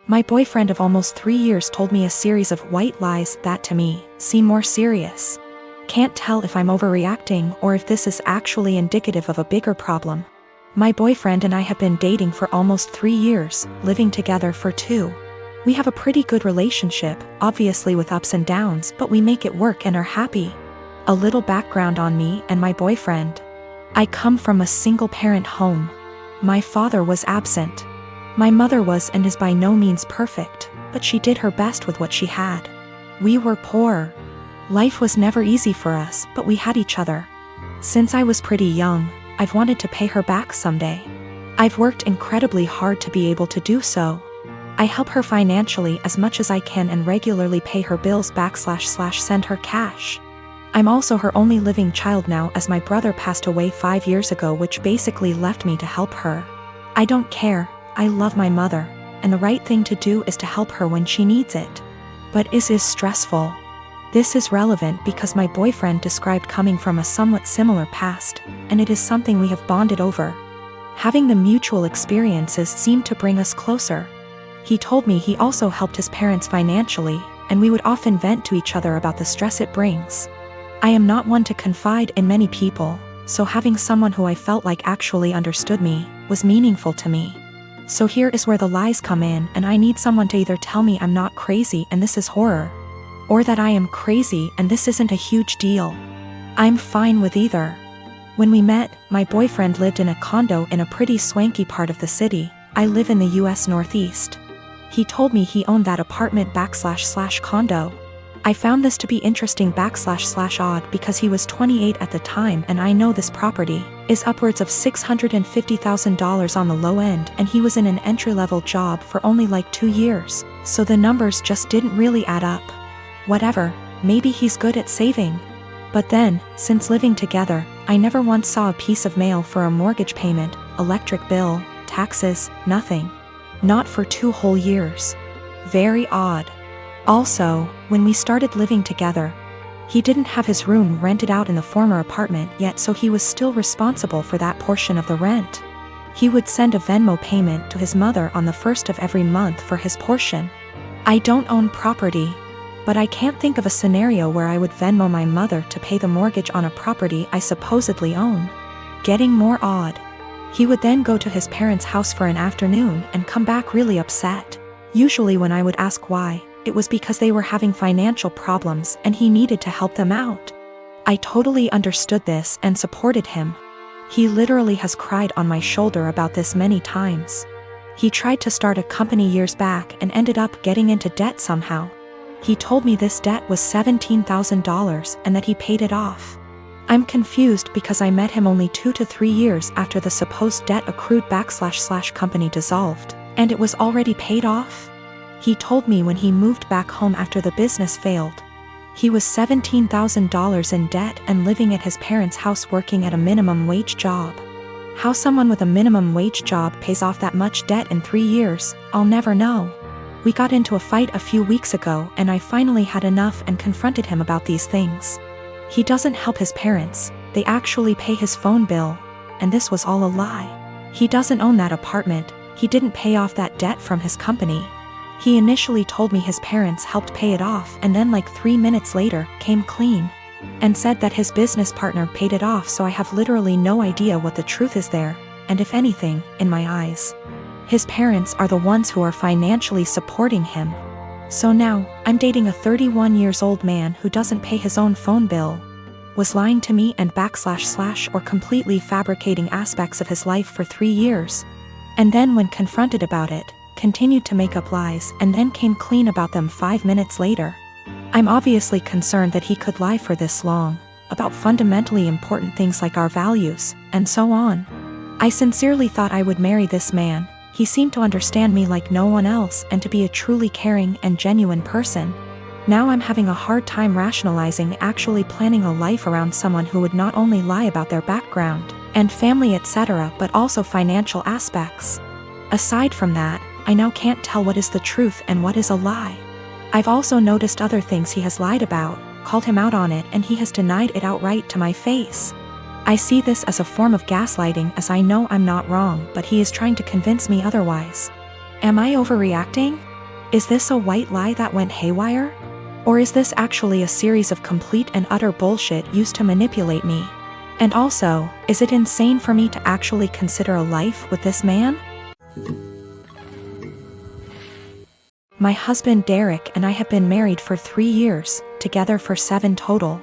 My boyfriend of almost 3 years told me a series of white lies that to me seem more serious. Can't tell if I'm overreacting or if this is actually indicative of a bigger problem. My boyfriend and I have been dating for almost 3 years, living together for 2. We have a pretty good relationship, obviously with ups and downs, but we make it work and are happy. A little background on me and my boyfriend. I come from a single-parent home. My father was absent. My mother was and is by no means perfect, but she did her best with what she had. We were poor. Life was never easy for us, but we had each other. Since I was pretty young, I've wanted to pay her back someday. I've worked incredibly hard to be able to do so. I help her financially as much as I can and regularly pay her bills //send her cash. I'm also her only living child now, as my brother passed away 5 years ago, which basically left me to help her. I don't care, I love my mother, and the right thing to do is to help her when she needs it. But is stressful. This is relevant because my boyfriend described coming from a somewhat similar past, and it is something we have bonded over. Having the mutual experiences seemed to bring us closer. He told me he also helped his parents financially, and we would often vent to each other about the stress it brings. I am not one to confide in many people, so having someone who I felt like actually understood me was meaningful to me. So here is where the lies come in, and I need someone to either tell me I'm not crazy and this is horror, or that I am crazy and this isn't a huge deal. I'm fine with either. When we met, my boyfriend lived in a condo in a pretty swanky part of the city. I live in the US Northeast. He told me he owned that apartment / condo. I found this to be interesting / odd because he was 28 at the time, and I know this property is upwards of $650,000 on the low end, and he was in an entry-level job for only like 2 years, so the numbers just didn't really add up. Whatever, maybe he's good at saving. But then, since living together, I never once saw a piece of mail for a mortgage payment, electric bill, taxes, nothing. Not for 2 whole years. Very odd. Also, when we started living together, he didn't have his room rented out in the former apartment yet, so he was still responsible for that portion of the rent. He would send a Venmo payment to his mother on the 1st of every month for his portion. I don't own property, but I can't think of a scenario where I would Venmo my mother to pay the mortgage on a property I supposedly own. Getting more odd. He would then go to his parents' house for an afternoon and come back really upset. Usually when I would ask why, it was because they were having financial problems and he needed to help them out. I totally understood this and supported him. He literally has cried on my shoulder about this many times. He tried to start a company years back and ended up getting into debt somehow. He told me this debt was $17,000 and that he paid it off. I'm confused because I met him only 2 to 3 years after the supposed debt accrued / company dissolved, and it was already paid off. He told me when he moved back home after the business failed, he was $17,000 in debt and living at his parents' house working at a minimum wage job. How someone with a minimum wage job pays off that much debt in 3 years, I'll never know. We got into a fight a few weeks ago and I finally had enough and confronted him about these things. He doesn't help his parents, they actually pay his phone bill, and this was all a lie. He doesn't own that apartment, he didn't pay off that debt from his company. He initially told me his parents helped pay it off and then like 3 minutes later, came clean. And said that his business partner paid it off, so I have literally no idea what the truth is there, and if anything, in my eyes. His parents are the ones who are financially supporting him. So now, I'm dating a 31 years old man who doesn't pay his own phone bill, was lying to me and / or completely fabricating aspects of his life for 3 years. And then when confronted about it, continued to make up lies and then came clean about them 5 minutes later. I'm obviously concerned that he could lie for this long, about fundamentally important things like our values, and so on. I sincerely thought I would marry this man. He seemed to understand me like no one else and to be a truly caring and genuine person. Now I'm having a hard time rationalizing actually planning a life around someone who would not only lie about their background and family etc., but also financial aspects. Aside from that, I now can't tell what is the truth and what is a lie. I've also noticed other things he has lied about, called him out on it, and he has denied it outright to my face. I see this as a form of gaslighting, as I know I'm not wrong, but he is trying to convince me otherwise. Am I overreacting? Is this a white lie that went haywire? Or is this actually a series of complete and utter bullshit used to manipulate me? And also, is it insane for me to actually consider a life with this man? My husband Derek and I have been married for 3 years, together for 7 total.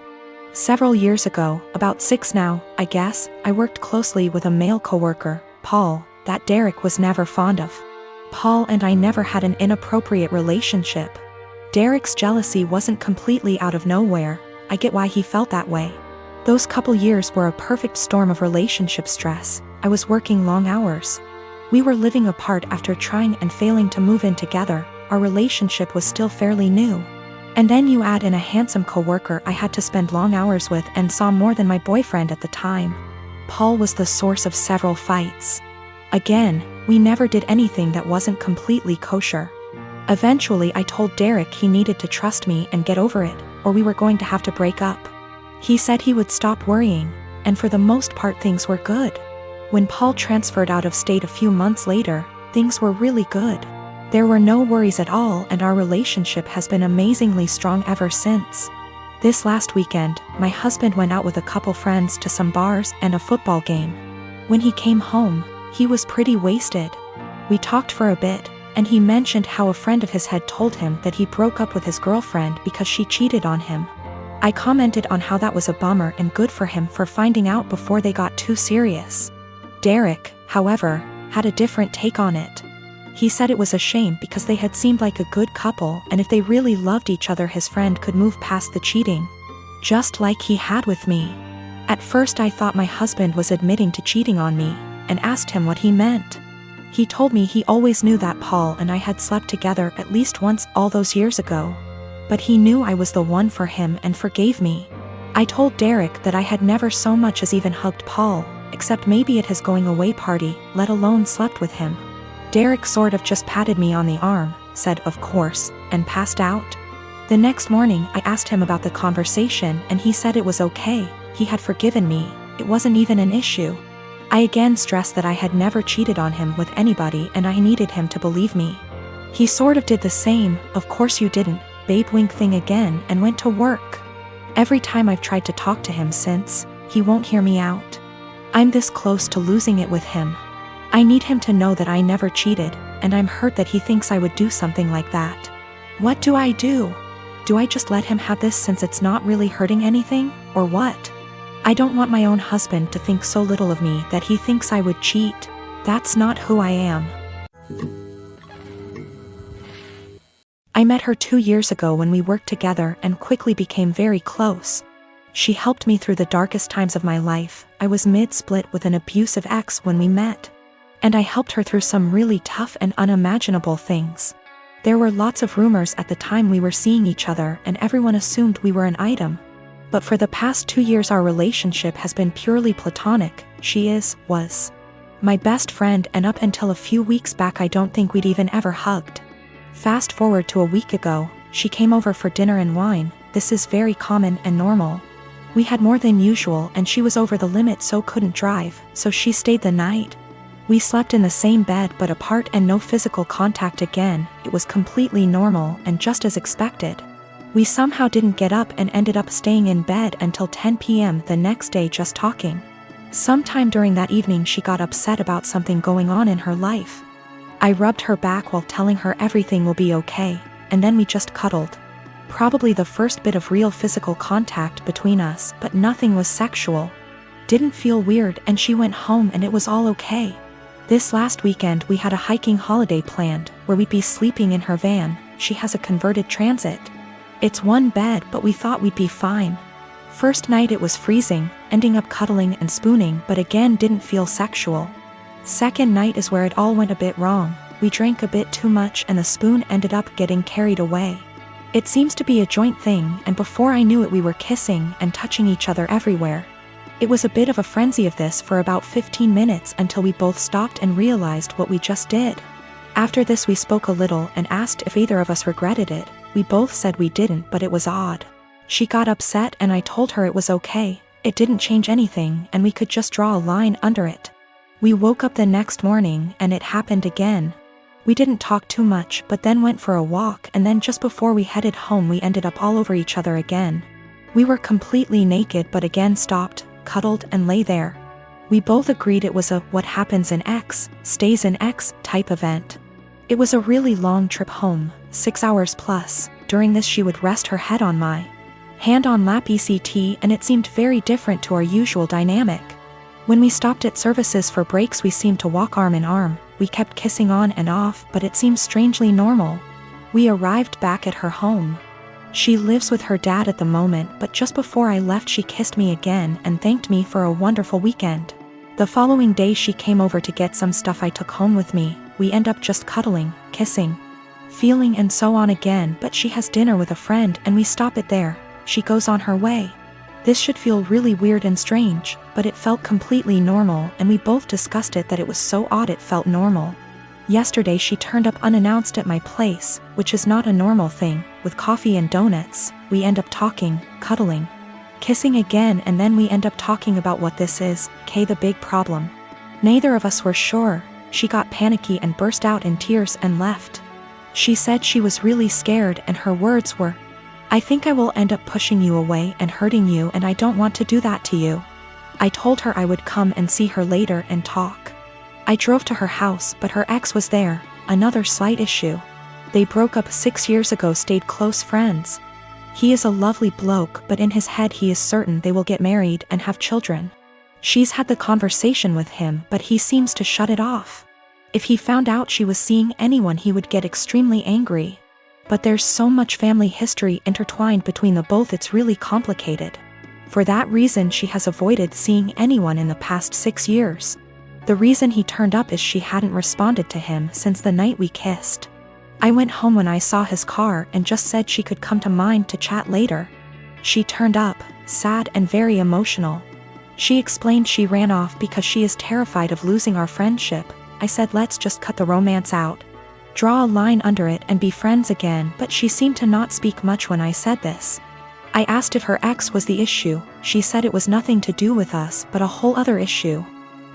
Several years ago, about 6 now, I guess, I worked closely with a male coworker, Paul, that Derek was never fond of. Paul and I never had an inappropriate relationship. Derek's jealousy wasn't completely out of nowhere. I get why he felt that way. Those couple years were a perfect storm of relationship stress. I was working long hours. We were living apart after trying and failing to move in together. Our relationship was still fairly new. And then you add in a handsome coworker I had to spend long hours with and saw more than my boyfriend at the time. Paul was the source of several fights. Again, we never did anything that wasn't completely kosher. Eventually I told Derek he needed to trust me and get over it, or we were going to have to break up. He said he would stop worrying, and for the most part things were good. When Paul transferred out of state a few months later, things were really good. There were no worries at all, and our relationship has been amazingly strong ever since. This last weekend, my husband went out with a couple friends to some bars and a football game. When he came home, he was pretty wasted. We talked for a bit, and he mentioned how a friend of his had told him that he broke up with his girlfriend because she cheated on him. I commented on how that was a bummer and good for him for finding out before they got too serious. Derek, however, had a different take on it. He said it was a shame because they had seemed like a good couple, and if they really loved each other his friend could move past the cheating. Just like he had with me. At first I thought my husband was admitting to cheating on me, and asked him what he meant. He told me he always knew that Paul and I had slept together at least once all those years ago. But he knew I was the one for him and forgave me. I told Derek that I had never so much as even hugged Paul, except maybe at his going away party, let alone slept with him. Derek sort of just patted me on the arm, said of course, and passed out. The next morning I asked him about the conversation and he said it was okay, he had forgiven me, it wasn't even an issue. I again stressed that I had never cheated on him with anybody and I needed him to believe me. He sort of did the same, of course you didn't, babe wink thing again, and went to work. Every time I've tried to talk to him since, he won't hear me out. I'm this close to losing it with him. I need him to know that I never cheated, and I'm hurt that he thinks I would do something like that. What do I do? Do I just let him have this since it's not really hurting anything, or what? I don't want my own husband to think so little of me that he thinks I would cheat. That's not who I am. I met her 2 years ago when we worked together and quickly became very close. She helped me through the darkest times of my life. I was mid-split with an abusive ex when we met. And I helped her through some really tough and unimaginable things. There were lots of rumors at the time we were seeing each other and everyone assumed we were an item. But for the past 2 years our relationship has been purely platonic. She was my best friend, and up until a few weeks back I don't think we'd even ever hugged. Fast forward to a week ago, she came over for dinner and wine. This is very common and normal. We had more than usual and she was over the limit so couldn't drive, so she stayed the night. We slept in the same bed but apart and no physical contact again. It was completely normal and just as expected. We somehow didn't get up and ended up staying in bed until 10 p.m. the next day just talking. Sometime during that evening she got upset about something going on in her life. I rubbed her back while telling her everything will be okay, and then we just cuddled. Probably the first bit of real physical contact between us, but nothing was sexual. Didn't feel weird and she went home and it was all okay. This last weekend we had a hiking holiday planned, where we'd be sleeping in her van. She has a converted Transit. It's one bed but we thought we'd be fine. First night it was freezing, ending up cuddling and spooning but again didn't feel sexual. Second night is where it all went a bit wrong. We drank a bit too much and the spoon ended up getting carried away. It seems to be a joint thing, and before I knew it we were kissing and touching each other everywhere. It was a bit of a frenzy of this for about 15 minutes until we both stopped and realized what we just did. After this we spoke a little and asked if either of us regretted it. We both said we didn't, but it was odd. She got upset and I told her it was okay, it didn't change anything and we could just draw a line under it. We woke up the next morning and it happened again. We didn't talk too much but then went for a walk, and then just before we headed home we ended up all over each other again. We were completely naked but again stopped, cuddled and lay there. We both agreed it was a what happens in X, stays in X type event. It was a really long trip home, 6 hours plus. During this she would rest her head on my hand on lap ECT, and it seemed very different to our usual dynamic. When we stopped at services for breaks we seemed to walk arm in arm. We kept kissing on and off, but it seemed strangely normal. We arrived back at her home. She lives with her dad at the moment, but just before I left she kissed me again and thanked me for a wonderful weekend. The following day she came over to get some stuff I took home with me. We end up just cuddling, kissing, feeling and so on again, but she has dinner with a friend and we stop it there. She goes on her way. This should feel really weird and strange, but it felt completely normal, and we both discussed it that it was so odd it felt normal. Yesterday she turned up unannounced at my place, which is not a normal thing, with coffee and donuts. We end up talking, cuddling, kissing again, and then we end up talking about what this is, the big problem. Neither of us were sure. She got panicky and burst out in tears and left. She said she was really scared and her words were, "I think I will end up pushing you away and hurting you, and I don't want to do that to you." I told her I would come and see her later and talk. I drove to her house, but her ex was there, another slight issue. They broke up 6 years ago, stayed close friends. He is a lovely bloke, but in his head he is certain they will get married and have children. She's had the conversation with him, but he seems to shut it off. If he found out she was seeing anyone he would get extremely angry. But there's so much family history intertwined between the both, it's really complicated. For that reason she has avoided seeing anyone in the past 6 years. The reason he turned up is she hadn't responded to him since the night we kissed. I went home when I saw his car and just said she could come to mine to chat later. She turned up, sad and very emotional. She explained she ran off because she is terrified of losing our friendship. I said let's just cut the romance out, draw a line under it and be friends again, but she seemed to not speak much when I said this. I asked if her ex was the issue. She said it was nothing to do with us but a whole other issue.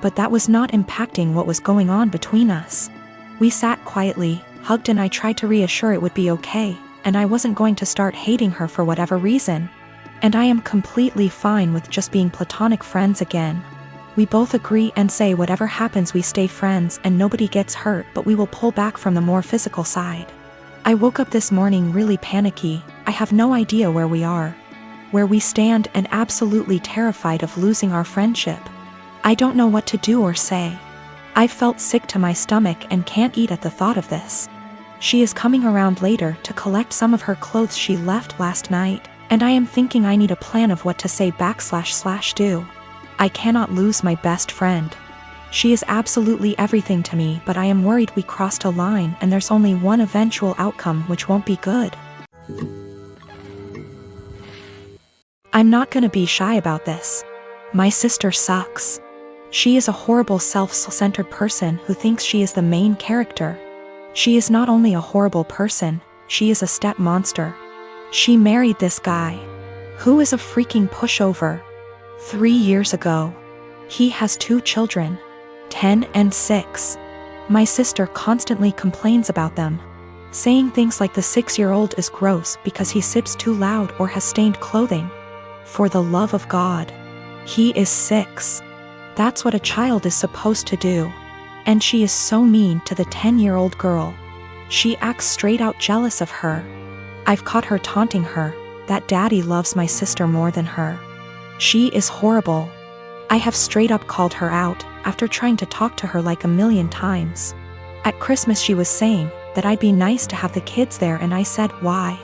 But that was not impacting what was going on between us. We sat quietly, hugged, and I tried to reassure it would be okay, and I wasn't going to start hating her for whatever reason. And I am completely fine with just being platonic friends again. We both agree and say whatever happens we stay friends and nobody gets hurt, but we will pull back from the more physical side. I woke up this morning really panicky. I have no idea where we are, where we stand, and absolutely terrified of losing our friendship. I don't know what to do or say. I felt sick to my stomach and can't eat at the thought of this. She is coming around later to collect some of her clothes she left last night, and I am thinking I need a plan of what to say / do. I cannot lose my best friend. She is absolutely everything to me, but I am worried we crossed a line and there's only one eventual outcome, which won't be good. I'm not gonna be shy about this. My sister sucks. She is a horrible self-centered person who thinks she is the main character. She is not only a horrible person, she is a step monster. She married this guy, who is a freaking pushover. 3 years ago. He has 2 children, 10 and 6. My sister constantly complains about them, saying things like the 6-year-old is gross because he sips too loud or has stained clothing. For the love of God. He is 6. That's what a child is supposed to do. And she is so mean to the 10-year-old girl. She acts straight out jealous of her. I've caught her taunting her that daddy loves my sister more than her. She is horrible. I have straight up called her out after trying to talk to her like a million times. At Christmas she was saying that I'd be nice to have the kids there, and I said, why?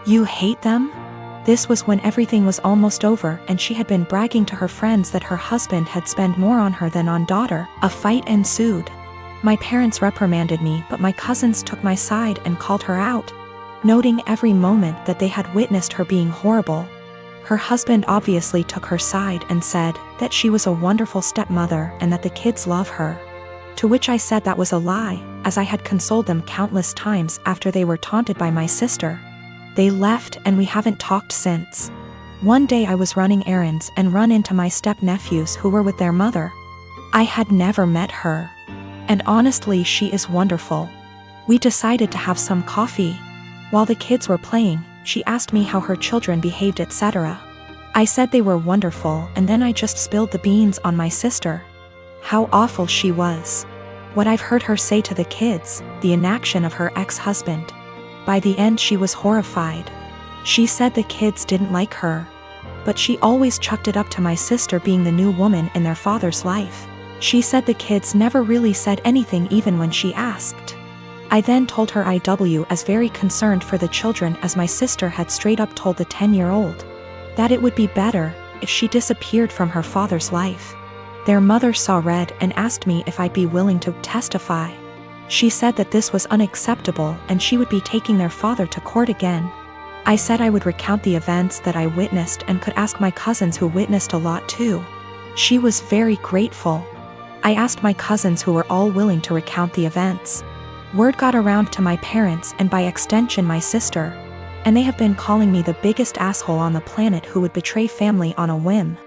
You hate them? This was when everything was almost over and she had been bragging to her friends that her husband had spent more on her than on daughter. A fight ensued. My parents reprimanded me, but my cousins took my side and called her out, noting every moment that they had witnessed her being horrible. Her husband obviously took her side and said that she was a wonderful stepmother and that the kids love her. To which I said that was a lie, as I had consoled them countless times after they were taunted by my sister. They left and we haven't talked since. One day I was running errands and run into my step-nephews who were with their mother. I had never met her. And honestly, she is wonderful. We decided to have some coffee. While the kids were playing, she asked me how her children behaved, etc. I said they were wonderful, and then I just spilled the beans on my sister. How awful she was. What I've heard her say to the kids, the inaction of her ex-husband. By the end she was horrified. She said the kids didn't like her. But she always chucked it up to my sister being the new woman in their father's life. She said the kids never really said anything even when she asked. I then told her I was very concerned for the children, as my sister had straight up told the 10-year-old that it would be better if she disappeared from her father's life. Their mother saw red and asked me if I'd be willing to testify. She said that this was unacceptable and she would be taking their father to court again. I said I would recount the events that I witnessed and could ask my cousins who witnessed a lot too. She was very grateful. I asked my cousins who were all willing to recount the events. Word got around to my parents and by extension my sister, and they have been calling me the biggest asshole on the planet who would betray family on a whim.